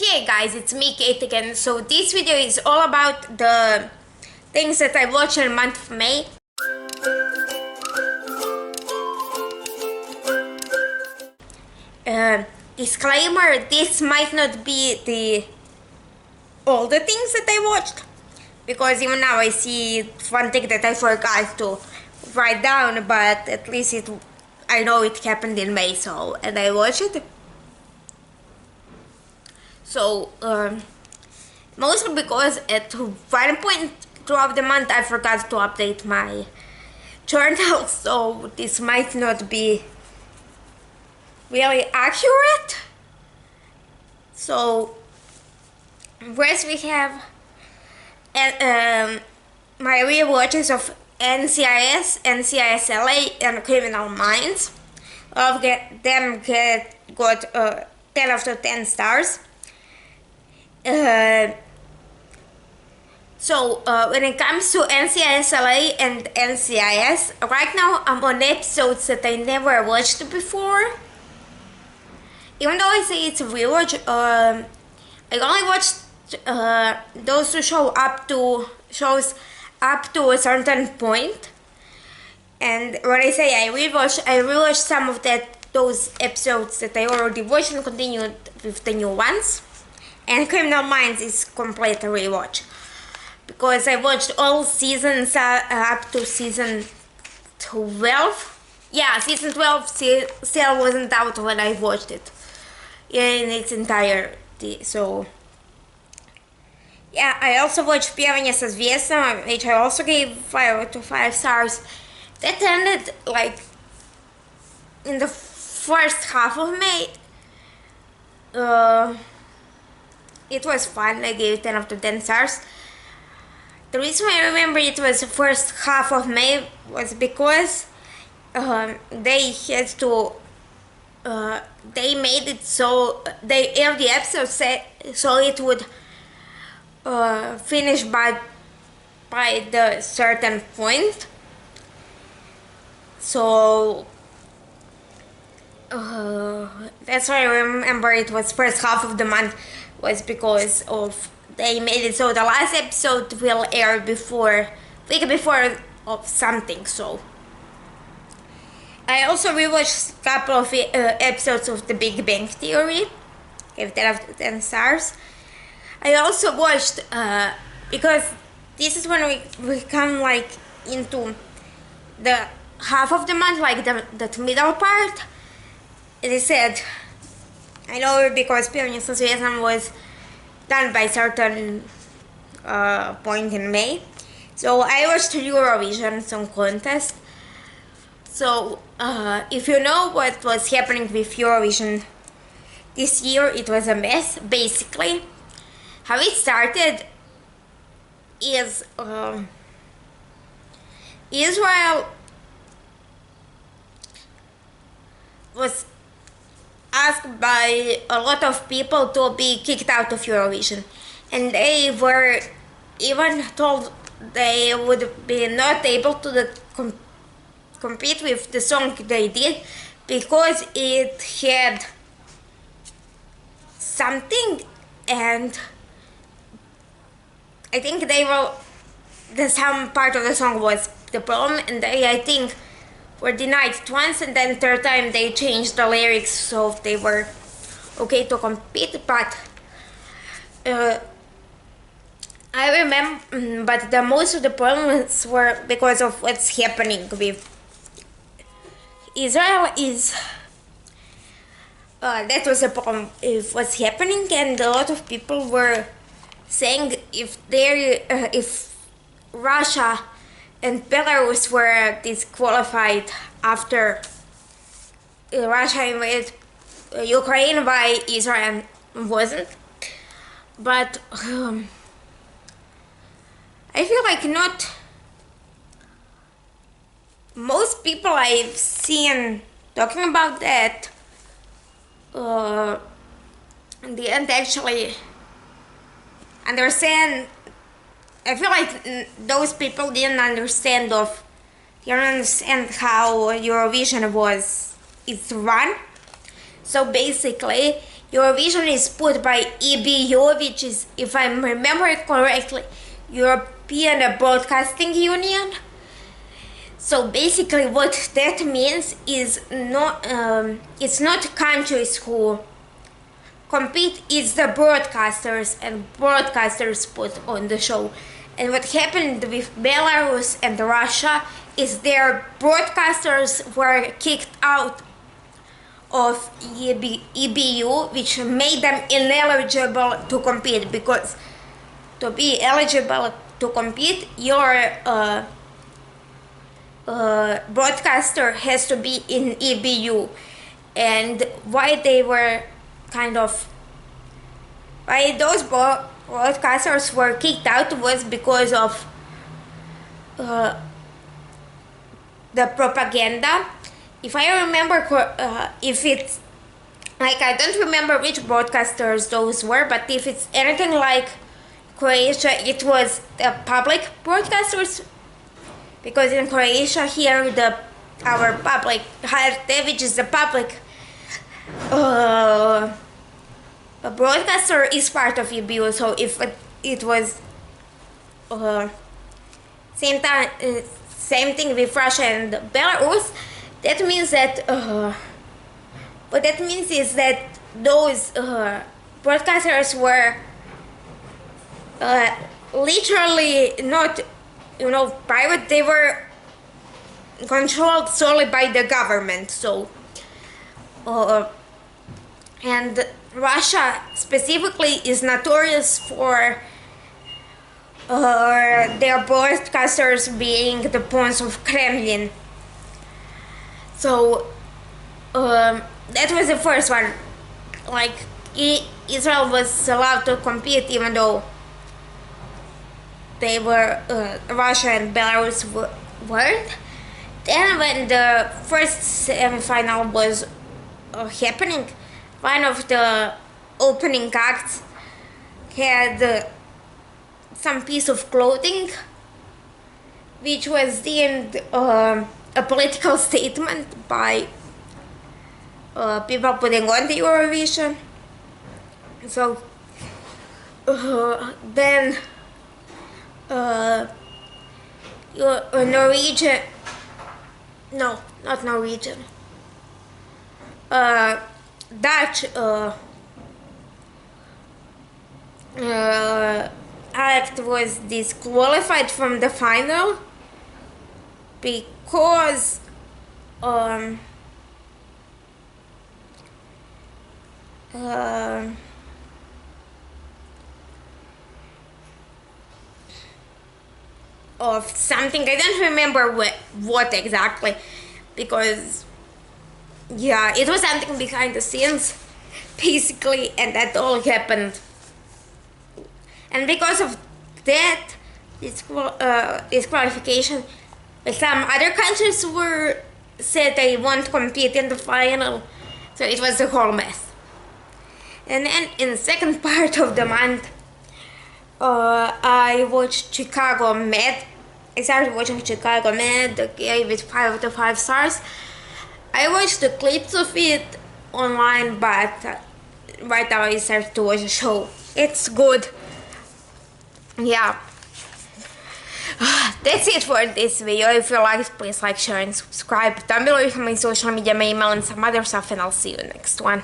Hey guys, it's me Kate again. So this video is all about the things that I watched in the month of May. Disclaimer, this might not be all the things that I watched, because even now I see one thing that I forgot to write down, but at least I know it happened in May, and I watched it. So, mostly because at one point throughout the month I forgot to update my journal, so this might not be really accurate. So, first we have my rewatches of NCIS, NCIS LA, and Criminal Minds. All of them got 10 out of 10 stars. When it comes to NCIS LA and NCIS, right now I'm on episodes that I never watched before. Even though I say it's a rewatch, I only watched those two shows up to a certain point. And when I say I rewatched some of those episodes that I already watched and continued with the new ones. And Criminal Minds is complete rewatch, because I watched all seasons up to season 12. Yeah, season 12 still wasn't out when I watched it in its entirety. So yeah, I also watched Pjevanje sa zvijezdama, which I also gave 5 out of 5 stars. That ended like in the first half of May. It was fun. I gave 10 out of 10 stars. The reason I remember it was the first half of May was because they had to they made it so they aired the episode so it would finish by the certain point. So that's why I remember it was first half of the month, was because of they made it so the last episode will air week before of something. So I also rewatched a couple of episodes of The Big Bang Theory, gave 10 out of 10 stars. I also watched because this is when we come like into the half of the month, like that middle part. As I said, I know because Pjevanje sa zvijezdama was done by certain point in May. So I watched Eurovision Song Contest. So if you know what was happening with Eurovision this year, it was a mess. Basically, how it started is Israel was asked by a lot of people to be kicked out of Eurovision, and they were even told they would be not able to compete with the song they did because it had something, and I think some part of the song was the problem, and I think were denied once, and then third time they changed the lyrics so they were okay to compete. But I remember, but the most of the problems were because of what's happening with Israel. Is that was a problem with what's happening, and a lot of people were saying if Russia and Belarus were disqualified after Russia invaded Ukraine, why Israel wasn't. But I feel like not most people I've seen talking about that didn't actually understand. I feel like those people didn't understand how Eurovision is run. So basically, Eurovision is put by EBU, which is, if I remember correctly, European Broadcasting Union. So basically what that means is it's not countries who compete, it's the broadcasters, and broadcasters put on the show. And what happened with Belarus and Russia is their broadcasters were kicked out of EBU, which made them ineligible to compete, because to be eligible to compete, your broadcaster has to be in EBU. And why those broadcasters were kicked out was because of the propaganda. If I remember, if it's like, I don't remember which broadcasters those were, but if it's anything like Croatia, it was the public broadcasters, because in Croatia here our public HRT, which is the public broadcaster, is part of EBU. So if it was same thing with Russia and Belarus, that means that what that means is that those broadcasters were literally not, private. They were controlled solely by the government. So and Russia specifically is notorious for their broadcasters being the pawns of Kremlin. So that was the first one. Like, Israel was allowed to compete even though they were Russia and Belarus weren't. Then when the first semi-final was happening, one of the opening acts had some piece of clothing which was deemed a political statement by people putting on the Eurovision. So then Norwegian, no, not Norwegian, Dutch act was disqualified from the final because of something. I don't remember what exactly, because yeah, it was something behind the scenes basically, and that all happened. And because of that disqualification, some other countries said they won't compete in the final, so it was a whole mess. And then in the second part of the month, I watched Chicago Med. I started watching Chicago Med, gave it 5 out of 5 stars. I watched the clips of it online, but right now I started to watch the show. It's good. Yeah. That's it for this video. If you liked, please like, share and subscribe. Down below you have my social media, my email and some other stuff, and I'll see you in the next one.